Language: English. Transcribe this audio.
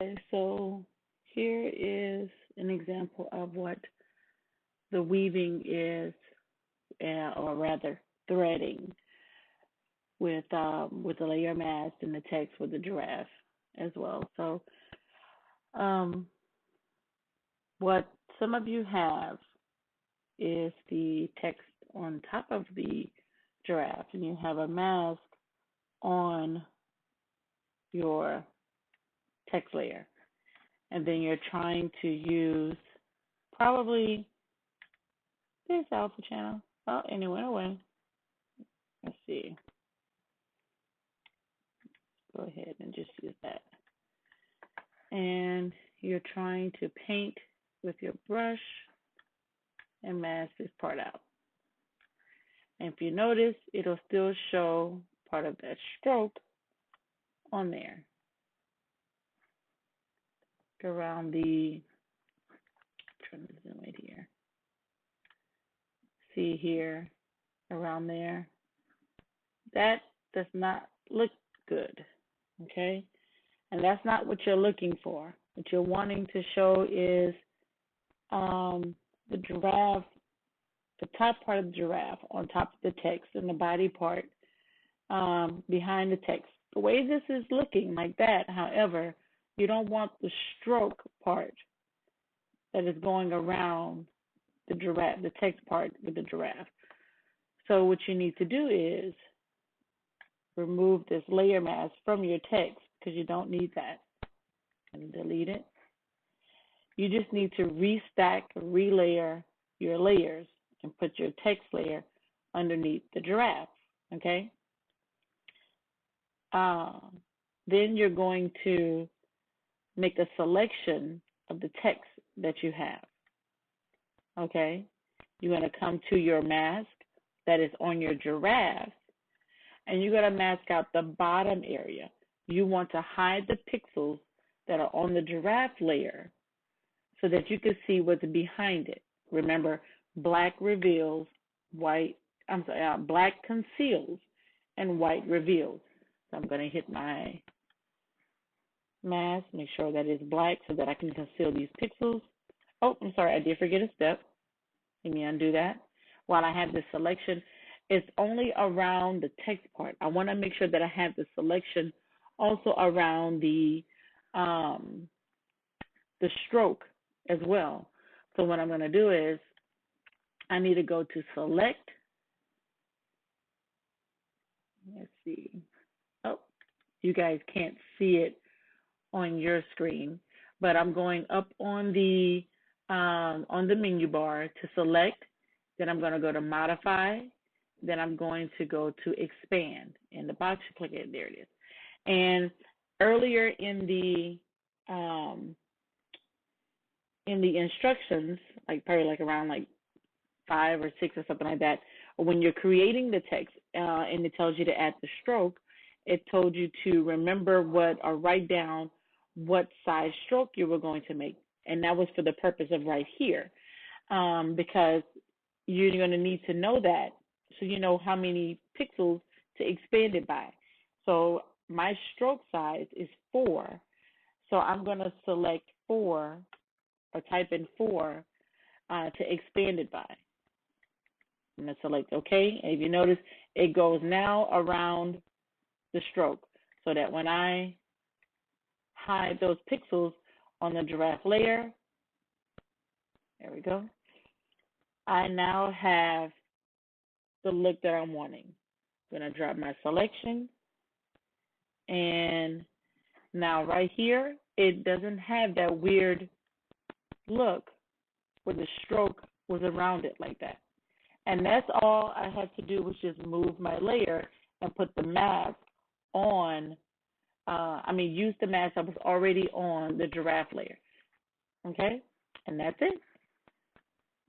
Okay, so here is an example of what the weaving is, or rather threading with the layer mask and the text with the giraffe as well. So um, what some of you have is the text on top of the giraffe, and you have a mask on your text layer, and then you're trying to use probably this alpha channel. Oh, and it went away. Let's see. Go ahead and just use that. And you're trying to paint with your brush and mask this part out. And if you notice, it'll still show part of that stroke on there. Go around the, trying to zoom right here. See here, around there. That does not look good, okay? And that's not what you're looking for. What you're wanting to show is the giraffe, the top part of the giraffe on top of the text and the body part behind the text. The way this is looking like that, however, you don't want the stroke part that is going around the giraffe, the text part with the giraffe. So what you need to do is remove this layer mask from your text because you don't need that. And delete it. You just need to restack, relayer your layers and put your text layer underneath the giraffe, okay? Then you're going to make a selection of the text that you have, okay? You're going to come to your mask that is on your giraffe, and you're going to mask out the bottom area. You want to hide the pixels that are on the giraffe layer so that you can see what's behind it. Remember, black reveals, black conceals and white reveals. So I'm going to hit my mask, make sure that it's black so that I can conceal these pixels. Oh, I'm sorry, I did forget a step. Let me undo that. While I have this selection, it's only around the text part. I want to make sure that I have the selection also around the stroke as well. So what I'm going to do is I need to go to select. Let's see. Oh, you guys can't see it on your screen, but I'm going up on the menu bar to select. Then I'm going to go to modify. Then I'm going to go to expand. In the box, you click it. There it is. And earlier in the instructions, like probably like around like 5 or 6 or something like that, when you're creating the text and it tells you to add the stroke, it told you to remember or write down what size stroke you were going to make. And that was for the purpose of right here, because you're going to need to know that so you know how many pixels to expand it by. So my stroke size is 4. So I'm going to select 4 or type in 4 to expand it by. I'm going to select OK. And if you notice, it goes now around the stroke so that when I hide those pixels on the giraffe layer, there we go, I now have the look that I'm wanting. I'm going to drop my selection, and now right here, it doesn't have that weird look where the stroke was around it like that. And that's all I had to do was just move my layer and put the mask on, use the mask that was already on the giraffe layer. Okay? And that's it.